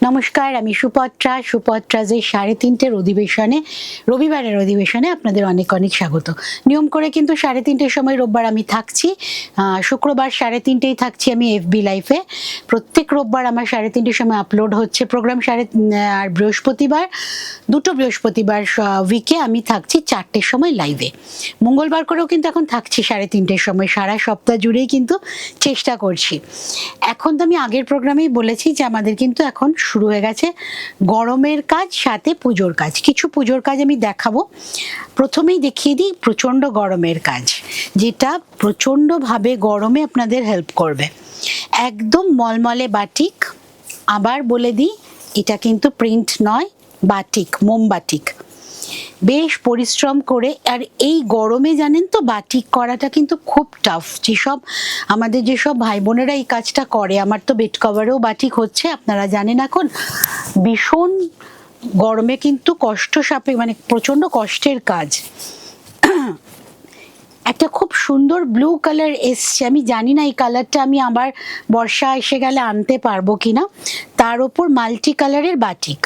নমস্কার, আমি সুপত্রাজের 3:30-এর অধিবেশনে, রবিবারের অধিবেশনে আপনাদের অনেক অনেক স্বাগত। নিয়ম করে কিন্তু 3:30-এর সময় রোববার আমি থাকছি, শুক্রবার 3:30-এই থাকছি আমি এফবি লাইফে। প্রত্যেক রোববার আমার 3:30-এর সময় আপলোড হচ্ছে প্রোগ্রাম। আর বৃহস্পতিবার, দুটো বৃহস্পতিবার উইকে আমি থাকছি 4টের সময় লাইভে। মঙ্গলবার করেও কিন্তু এখন থাকছি 3:30-এর সময়, সারা সপ্তাহ জুড়েই কিন্তু চেষ্টা করছি। এখন তো আমি আগের প্রোগ্রামেই বলেছি যে আমাদের কিন্তু এখন শুরু হয়ে গেছে গরমের কাজ, সাথে পুজোর কাজ। কিছু পুজোর কাজ আমি দেখাবো। প্রথমেই দেখিয়ে দিই প্রচণ্ড গরমের কাজ, যেটা প্রচণ্ডভাবে গরমে আপনাদের হেল্প করবে। একদম মলমলে বাটিক। আবার বলে দিই, এটা কিন্তু প্রিন্ট নয়, বাটিক, মোমবাটিক। বেশ পরিশ্রম করে, আর এই গরমে জানেন তো বাটিক করাটা কিন্তু খুব টাফ। যেসব ভাই বোনেরা এই কাজটা করে, আমার তো বেড কভারেও বাটিক হচ্ছে, আপনারা জানেন। এখন ভীষণ গরমে কিন্তু মানে প্রচন্ড কষ্টের কাজ। একটা খুব সুন্দর ব্লু কালার এসছে, আমি জানি না এই কালারটা আমি আবার বর্ষা এসে গেলে আনতে পারবো কিনা। তার ওপর মাল্টি কালারের বাটিক,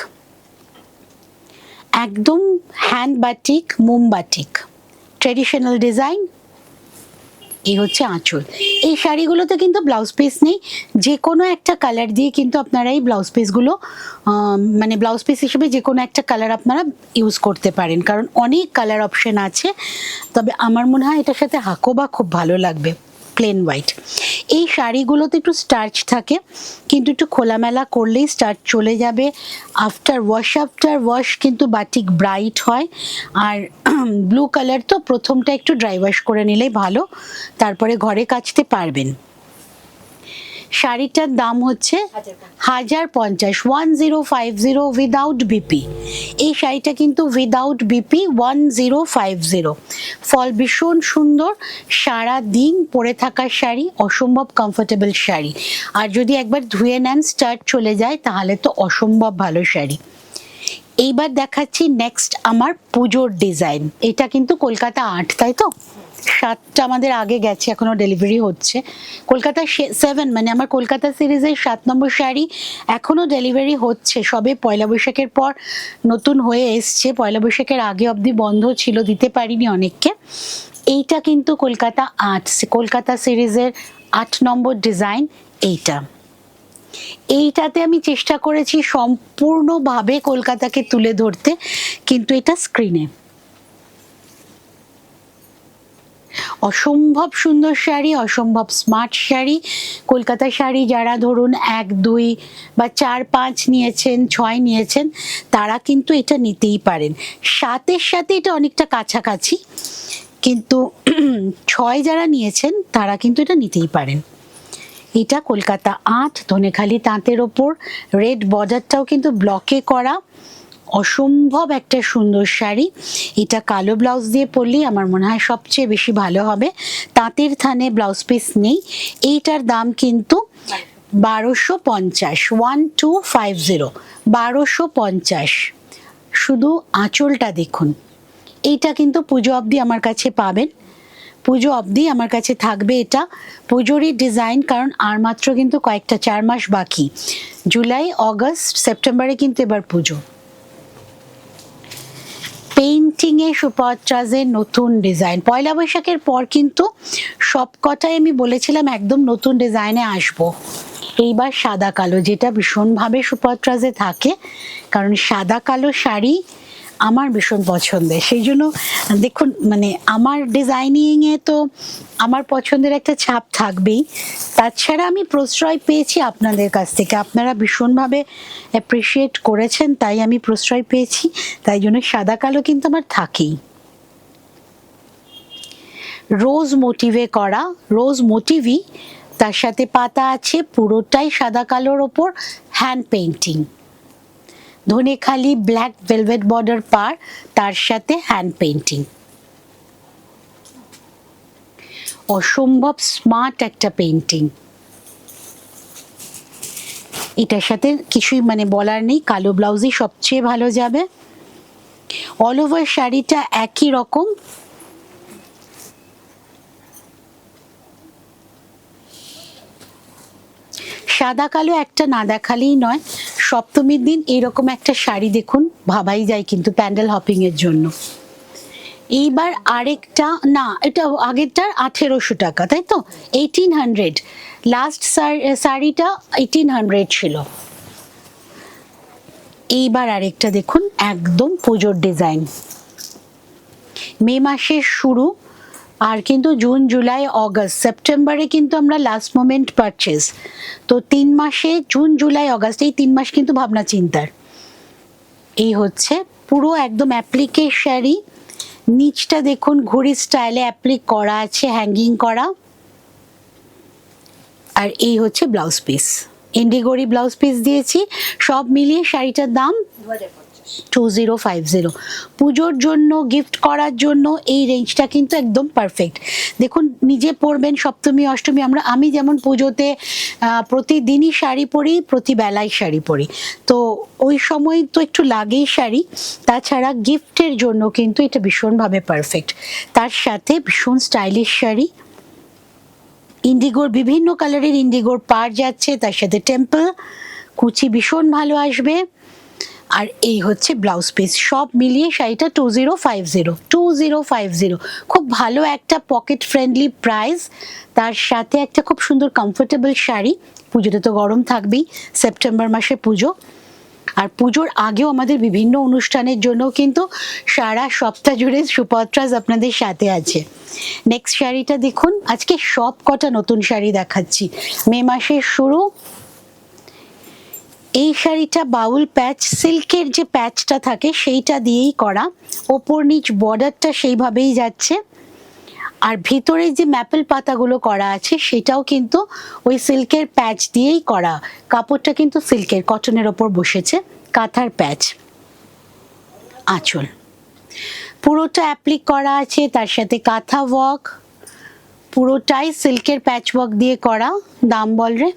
একদম হ্যান্ড বাটিক, মোম বাটিক, ট্রেডিশনাল ডিজাইন। এই হচ্ছে আঁচল। এই শাড়িগুলোতে কিন্তু ব্লাউজ পিস নেই, যে কোনো একটা কালার দিয়ে কিন্তু আপনারা এই ব্লাউজ পিসগুলো, মানে ব্লাউজ পিস হিসেবে যে কোনো একটা কালার আপনারা ইউজ করতে পারেন, কারণ অনেক কালার অপশন আছে। তবে আমার মনে হয় এটার সাথে হাকোবা খুব ভালো লাগবে, প্লেন হোয়াইট। এই শাড়িগুলোতে একটু স্টার্চ থাকে, কিন্তু একটু খোলামেলা করলেই স্টার্চ চলে যাবে। আফটার ওয়াশ কিন্তু বাটিক ব্রাইট হয়। আর ব্লু কালার তো প্রথমটা একটু ড্রাই ওয়াশ করে নিলেই ভালো, তারপরে ঘরে কাচতে পারবেন। শাড়িটার দাম হচ্ছে 1050, 1050 উইদাউট বিপি। এই শাড়িটা কিন্তু উইদাউট বিপি 1050। ফল ভীষণ সুন্দর, সারা দিন পরে থাকার শাড়ি, অসম্ভব কমফোর্টেবল শাড়ি। আর যদি একবার ধুয়ে নেন, স্টার্ট চলে যায়, তাহলে তো অসম্ভব ভালো শাড়ি। এইবার দেখাচ্ছি নেক্সট আমার পুজোর ডিজাইন। এটা কিন্তু কলকাতা 8, তাই তো? 7টা আমাদের আগে গেছে, এখনো ডেলিভারি হচ্ছে। কলকাতা 7, মানে আমার কলকাতা সিরিজের 7 নম্বর শাড়ি এখনো ডেলিভারি হচ্ছে। সবে পয়লা বৈশাখের পর নতুন হয়ে এসছে, পয়লা বৈশাখের আগে অবধি বন্ধ ছিল, দিতে পারিনি অনেককে। এইটা কিন্তু কলকাতা 8, কলকাতা সিরিজের 8 নম্বর ডিজাইন। এইটাতে আমি চেষ্টা করেছি সম্পূর্ণভাবে কলকাতাকে তুলে ধরতে, কিন্তু এটা স্ক্রিনে। অসম্ভব সুন্দর শাড়ি, অসম্ভব স্মার্ট শাড়ি। কলকাতা শাড়ি যারা ধরুন 1, 2 বা 4, 5 নিয়েছেন, 6 নিয়েছেন, তারা কিন্তু এটা নিতেই পারেন। 7-এর সাথে এটা অনেকটা কাছাকাছি, কিন্তু 6 যারা নিয়েছেন তারা কিন্তু এটা নিতেই পারেন। এটা কলকাতা 8, ধনেখালি তাঁতের ওপর, রেড বর্ডারটাও কিন্তু ব্লকে করা। অসম্ভব একটা সুন্দর শাড়ি। এটা কালো ব্লাউজ দিয়ে পরলেই আমার মনে হয় সবচেয়ে বেশি ভালো হবে। তাঁতের থানে ব্লাউজ পিস নেই। এইটার দাম কিন্তু 1250, 1250, 1250। শুধু আঁচলটা দেখুন। এইটা কিন্তু পুজো অবধি আমার কাছে পাবেন, পুজো অবধি আমার কাছে থাকবে এটা। পুজোরই ডিজাইন, কারণ আর মাত্র কিন্তু কয়েকটা 4 মাস বাকি। জুলাই, অগস্ট, সেপ্টেম্বরে কিন্তু এবার পুজো। পেইন্টিংয়ে সুপত্রাজের নতুন ডিজাইন। পয়লা বৈশাখের পর কিন্তু সবকটাই আমি বলেছিলাম একদম নতুন ডিজাইনে আসবো। এইবার সাদা কালো, যেটা ভীষণভাবে সুপত্রাজে থাকে, কারণ সাদা কালো শাড়ি আমার ভীষণ পছন্দের। সেই জন্য দেখুন, মানে আমার ডিজাইনিংয়ে তো আমার পছন্দের একটা ছাপ থাকবেই। তাছাড়া আমি প্রশ্রয় পেয়েছি আপনাদের কাছ থেকে, আপনারা ভীষণভাবে অ্যাপ্রিসিয়েট করেছেন, তাই আমি প্রশ্রয় পেয়েছি। তাই জন্য সাদা কালো কিন্তু আমার থাকেই। রোজ মোটিভে করা, রোজ মোটিভই, তার সাথে পাতা আছে, পুরোটাই সাদা কালোর ওপর hand painting. Dhonekhali black velvet border পার, তার সাথে হ্যান্ড পেইন্টিং। অসম্ভব স্মার্ট একটা পেইন্টিং। এটার সাথে কিছুই মানে বলার নেই, কালো ব্লাউজই সবচেয়ে ভালো যাবে। অল ওভার শাড়িটা একই রকম। সাদা কালো একটা না দেখালেই নয়, সপ্তমীর দিন এইরকম একটা শাড়ি দেখুন, ভাবাই যায় কিন্তু প্যান্ডেল হপিং এর জন্য। এইবার আরেকটা, না এটা আগেরটার 1800 টাকা, তাই তো, 1800। লাস্ট শাড়িটা 1800 ছিল। এইবার আরেকটা দেখুন, একদম পুজোর ডিজাইন। মে মাসের শুরু, আর কিন্তু জুন জুলাই আগস্ট সেপ্টেম্বরে কিন্তু আমরা লাস্ট মোমেন্ট পারচেজ, তো 3 মাসে জুন জুলাই আগস্ট এই 3 মাস কিন্তু ভাবনা চিন্তার। এই হচ্ছে পুরো একদম অ্যাপ্লিকে শাড়ি, নিচটা দেখুন ঘুড়ি স্টাইলে অ্যাপ্লিক করা আছে, হ্যাঙ্গিং করা। আর এই হচ্ছে ব্লাউজ পিস, ইন্ডিগোরি ব্লাউজ পিস দিয়েছি। সব মিলিয়ে শাড়িটার দাম 2050। পুজোর জন্য গিফট করার জন্য এই রেঞ্জটা কিন্তু একদম পারফেক্ট। দেখুন নিজে পরবেন সপ্তমী অষ্টমী, আমি যেমন পুজোতে প্রতিদিনই শাড়ি পরি, প্রতি বেলায় শাড়ি পরি, তো ওই সময় তো একটু লাগেই শাড়ি। তাছাড়া গিফটের জন্য কিন্তু এটা ভীষণভাবে পারফেক্ট। তার সাথে ভীষণ স্টাইলিশ শাড়ি, ইন্ডিগোর বিভিন্ন কালারের ইন্ডিগোর পার যাচ্ছে, তার সাথে টেম্পল কুচি ভীষণ ভালো আসবে। আর এই হচ্ছে ব্লাউজ পিস, সব মিলিয়ে শাড়িটা 2050। খুব ভালো একটা পকেট ফ্রেন্ডলি প্রাইস, তার সাথে একটা খুব সুন্দর কমফোর্টেবল শাড়ি। পুজোতে তো গরম থাকবেই, সেপ্টেম্বর মাসে পুজো, আর পুজোর আগেও আমাদের বিভিন্ন অনুষ্ঠানের জন্য কিন্তু সারা সপ্তাহ জুড়ে সুপত্রাস আপনাদের সাথে আছে। নেক্সট শাড়িটা দেখুন, আজকে সব কটা নতুন শাড়ি দেখাচ্ছি, মে মাসের শুরু। এই শাড়িটা বাউল প্যাচ, সিল্কের যে প্যাচটা থাকে সেইটা দিয়েই করা, ওপর নিচ বর্ডারটা সেইভাবেই যাচ্ছে, আর ভিতরে যে ম্যাপেল পাতাগুলো করা আছে সেটাও কিন্তু ওই সিল্কের প্যাচ দিয়েই করা। কাপড়টা কিন্তু সিল্কের, কটনের ওপর বসেছে, কাঁথার প্যাচ। আঁচল পুরোটা অ্যাপ্লিক করা আছে, তার সাথে কাঁথা ওয়ার্ক, পুরোটাই সিল্কের প্যাচ ওয়ার্ক দিয়ে করা। দাম বল রে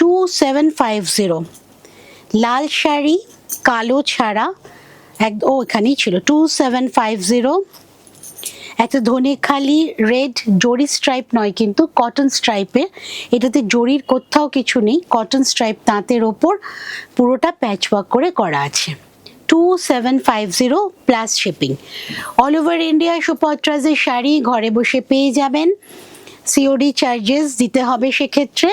2750। লাল শাড়ি কালো ছাড়া একদম এখানেই ছিল 2750। একটা ধনেখালি রেড জরি স্ট্রাইপ নয় কিন্তু কটন স্ট্রাইপের, এটাতে জরির কোথাও কিছু নেই, কটন স্ট্রাইপ তাঁতের ওপর পুরোটা প্যাচ ওয়ার্ক করে করা আছে। 2750 plus shipping. All over India সুপত্রাজের শাড়ি ঘরে বসে পেয়ে যাবেন, সিওডি চার্জেস দিতে হবে সেক্ষেত্রে।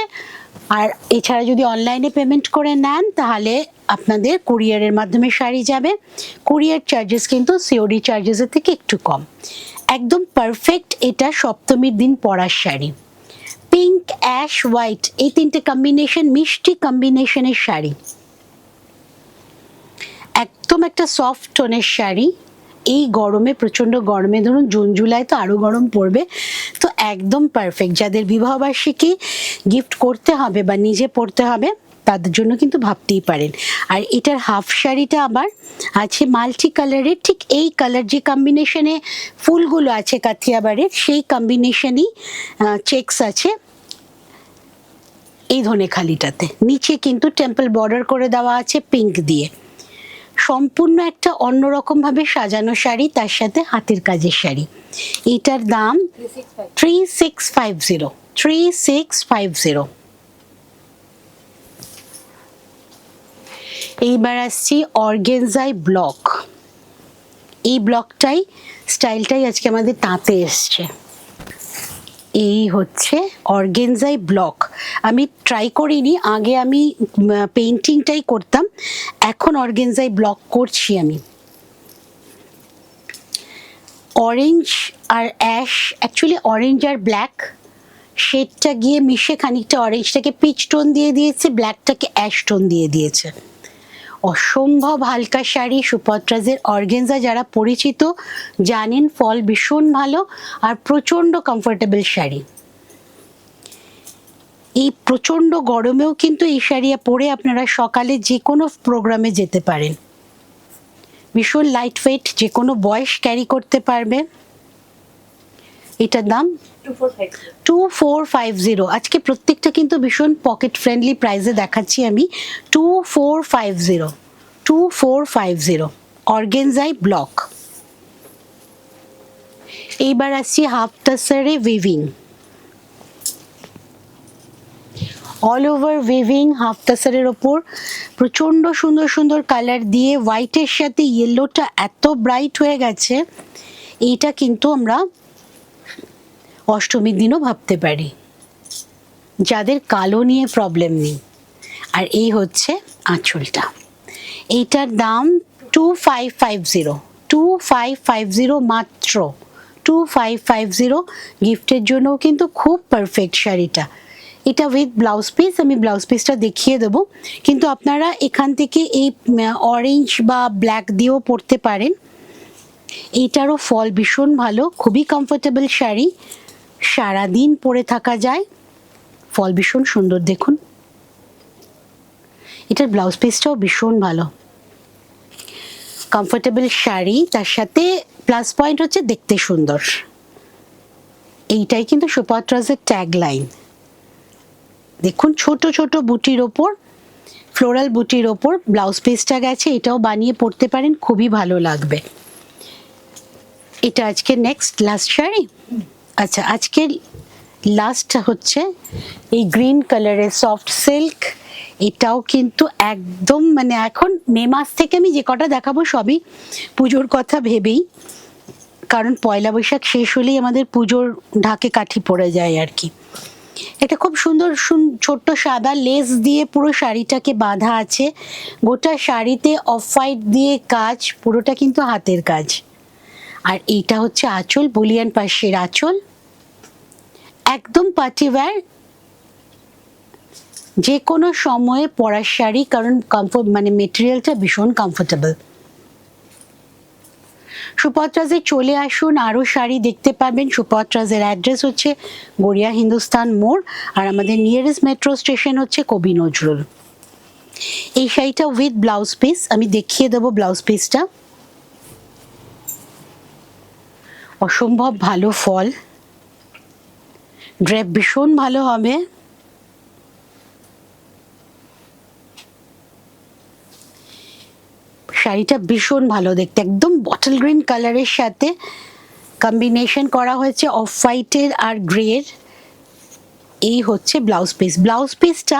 আর এছাড়া যদি অনলাইনে পেমেন্ট করে নেন তাহলে আপনাদের কুরিয়ারের মাধ্যমে শাড়ি যাবে, কুরিয়ার চার্জেস কিন্তু সিওডি চার্জেসের থেকে একটু কম। একদম পারফেক্ট এটা সপ্তমীর দিন পরার শাড়ি। পিঙ্ক অ্যাশ হোয়াইট এই তিনটে কম্বিনেশন, মিষ্টি কম্বিনেশনের শাড়ি, একদম একটা সফট টোনের শাড়ি। এই গরমে, প্রচন্ড গরমে, ধরুন জুন জুলাই তো আরো গরম পড়বে, তো একদম পারফেক্ট। যাদের বিবাহবার্ষিকী গিফট করতে হবে বা নিজে পড়তে হবে তাদের জন্য কিন্তু ভাবতেই পারেন। আর এটার হাফ শাড়িটা আবার আছে মাল্টি কালারের, ঠিক এই কালার যে কম্বিনেশনে ফুলগুলো আছে কাথিয়াবাড়ির সেই কম্বিনেশনই চেকস আছে এই ধনেখালিটাতে। নিচে কিন্তু টেম্পল বর্ডার করে দেওয়া আছে পিঙ্ক দিয়ে। সম্পূর্ণ একটা অন্যরকম ভাবে সাজানো শাড়ি, তার সাথে হাতের কাজের শাড়ি। এটার দাম 3650। এইবার আসছি অর্গেনজাই ব্লক। এই ব্লকটাই স্টাইলটাই আজকে আমাদের তাঁতে এসছে। এই হচ্ছে অর্গেনজাই ব্লক। আমি ট্রাই করিনি, আগে আমি পেইন্টিংটাই করতাম, এখন অর্গেনজাই ব্লক করছি আমি। অরেঞ্জ আর অ্যাশ, অ্যাকচুয়ালি অরেঞ্জ আর ব্ল্যাক শেডটা গিয়ে মিশে খানিকটা অরেঞ্জটাকে পিচ টোন দিয়ে দিয়েছে, ব্ল্যাকটাকে অ্যাশ টোন দিয়ে দিয়েছে। অসম্ভব হালকা শাড়ি, সুপত্রাজের অর্গেনজা যারা পরিচিত জানেন ফল ভীষণ ভালো আর প্রচন্ড কমফোর্টেবল শাড়ি। এই প্রচন্ড গরমেও কিন্তু এই শাড়ি পরে আপনারা সকালে যে কোনো প্রোগ্রামে যেতে পারেন। ভীষণ লাইট ওয়েট, যে কোনো বয়স ক্যারি করতে পারবে। এটার দাম 2450। আজকে প্রত্যেকটা কিন্তু ভীষণ পকেট ফ্রেন্ডলি প্রাইসে দেখাচ্ছি আমি। 2450 অর্গেনজাই ব্লক। এইবার আসছি হাফ টাসারে weaving. All over weaving half টাসারের ওপর প্রচণ্ড সুন্দর সুন্দর কালার দিয়ে হোয়াইটের সাথে ইয়েলোটা এত ব্রাইট হয়ে গেছে, এইটা কিন্তু আমরা অষ্টমীর দিনও ভাবতে পারি, যাদের কালো নিয়ে প্রবলেম নেই। আর এই হচ্ছে আঁচলটা, এইটার দাম 2550, 2550 মাত্র, 2550। গিফটের জন্যও কিন্তু খুব পারফেক্ট শাড়িটা। এটা উইথ ব্লাউজ পিস, আমি ব্লাউজ পিসটা দেখিয়ে দেবো, কিন্তু আপনারা এখান থেকে এই অরেঞ্জ বা ব্ল্যাক দিয়েও পরতে পারেন। এইটারও ফল ভীষণ ভালো, খুবই কমফোর্টেবল শাড়ি, সারাদিন পরে থাকা যায়, ফল ভীষণ সুন্দর। দেখুন এটার ব্লাউজ পিসটাও ভীষণ ভালো, কমফোর্টেবল শাড়ি, তার সাথে প্লাস পয়েন্ট হচ্ছে দেখতে সুন্দর। এইটাই কিন্তু সুপাত্রাজের ট্যাগ লাইন। দেখুন ছোট ছোট বুটির ওপর, ফ্লোরাল বুটির ওপর ব্লাউজ পিসটা গেছে, এটাও বানিয়ে পরতে পারেন, খুবই ভালো লাগবে। এটা আজকে নেক্সট লাস্ট শাড়ি। আচ্ছা, আজকের লাস্ট হচ্ছে এই গ্রিন কালারের সফট সিল্ক। এটাও কিন্তু একদম মানে এখন মে মাস থেকে আমি যে কটা দেখাবো সবই পুজোর কথা ভেবেই, কারণ পয়লা বৈশাখ শেষ হলেই আমাদের পুজোর ঢাকে কাঠি পড়ে যায় আর কি। এটা খুব সুন্দর ছোট্ট সাদা লেস দিয়ে পুরো শাড়িটাকে বাঁধা আছে, গোটা শাড়িতে অফ হোয়াইট দিয়ে কাজ, পুরোটা কিন্তু হাতের কাজ। আর এইটা হচ্ছে আঁচল, বুলিয়ান পাশের আঁচল, একদম পার্টি ওয়্যার, যে কোনো সময়ে পরার শাড়ি, কারণ কমফোর্ট মানে মেটেরিয়ালটা ভীষণ কমফোর্টেবল। সুপত্রাজে চলে আসুন, আরও শাড়ি দেখতে পাবেন। সুপত্রাজের অ্যাড্রেস হচ্ছে গড়িয়া হিন্দুস্তান মোড়, আর আমাদের নিয়ারেস্ট মেট্রো স্টেশন হচ্ছে কবি নজরুল। এই শাড়িটা উইথ ব্লাউজ পিস, আমি দেখিয়ে দেবো ব্লাউজ পিসটা। অসম্ভব ভালো ফল, ড্রেপ ভীষণ ভালো হবে। শাড়িটা ভীষণ ভালো দেখতে, একদম বটল গ্রিন কালারের সাথে কম্বিনেশন করা হয়েছে অফ হোয়াইটের আর গ্রের। এই হচ্ছে ব্লাউজ পিস। ব্লাউজ পিসটা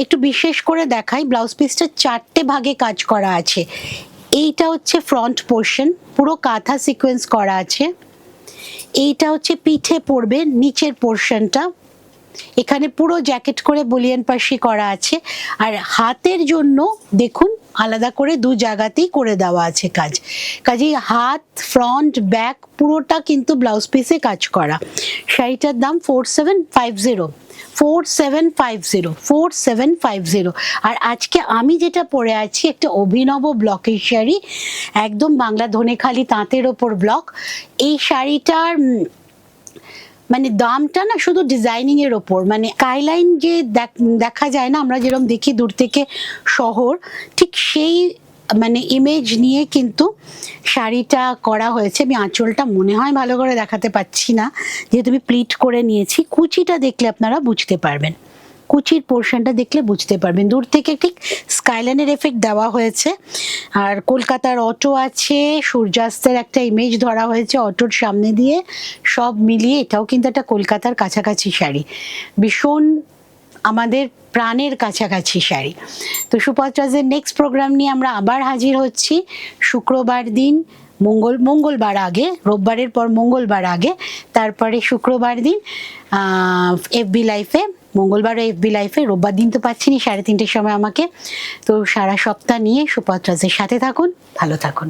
একটু বিশেষ করে দেখাই, ব্লাউজ পিসটা 4টে ভাগে কাজ করা আছে। এইটা হচ্ছে ফ্রন্ট পোর্শন, পুরো কাঁথা সিকোয়েন্স করা আছে। এইটা হচ্ছে পিঠে পড়বে নিচের পোর্শনটা, এখানে পুরো জ্যাকেট করে বুলিয়ান পাশি করা আছে। আর হাতের জন্য দেখুন আলাদা করে দু জায়গাতেই করে দেওয়া আছে কাজ, কাজেই হাত ফ্রন্ট ব্যাক পুরোটা কিন্তু ব্লাউজ পিসে কাজ করা। শাড়িটার দাম 4750, 4750, 4750। আর আজকে আমি যেটা পরে আছি একটা অভিনব ব্লকের শাড়ি, একদম বাংলা ধনেখালি তাঁতের ওপর ব্লক। এই শাড়িটার মানে দামটা না শুধু ডিজাইনিং এর ওপর, মানে স্কাইলাইন যে দেখা যায় না আমরা যেরকম দেখি দূর থেকে শহর, ঠিক সেই মানে ইমেজ নিয়ে কিন্তু শাড়িটা করা হয়েছে। আমি আঁচলটা মনে হয় ভালো করে দেখাতে পাচ্ছি না, যেহেতু আমি প্লিট করে নিয়েছি। কুচিটা দেখলে আপনারা বুঝতে পারবেন, কুচির পোর্শনটা দেখলে বুঝতে পারবেন, দূর থেকে ঠিক স্কাইলাইনের এফেক্ট দেওয়া হয়েছে। আর কলকাতার অটো আছে, সূর্যাস্তের একটা ইমেজ ধরা হয়েছে অটোর সামনে দিয়ে, সব মিলিয়ে এটাও কিন্তু একটা কলকাতার কাছাকাছি শাড়ি, ভীষণ আমাদের প্রাণের কাছাকাছি শাড়ি। তো সুপত্রাজের নেক্সট প্রোগ্রাম নিয়ে আমরা আবার হাজির হচ্ছি শুক্রবার দিন, মঙ্গলবার আগে, রোববারের পর মঙ্গলবার আগে, তারপরে শুক্রবার দিন এফবি লাইফে, মঙ্গলবারও এফবি লাইফে, রোববার দিন তো পাচ্ছিনি 3:30 সময় আমাকে। তো সারা সপ্তাহ নিয়ে সুপত্রাজের সাথে থাকুন, ভালো থাকুন।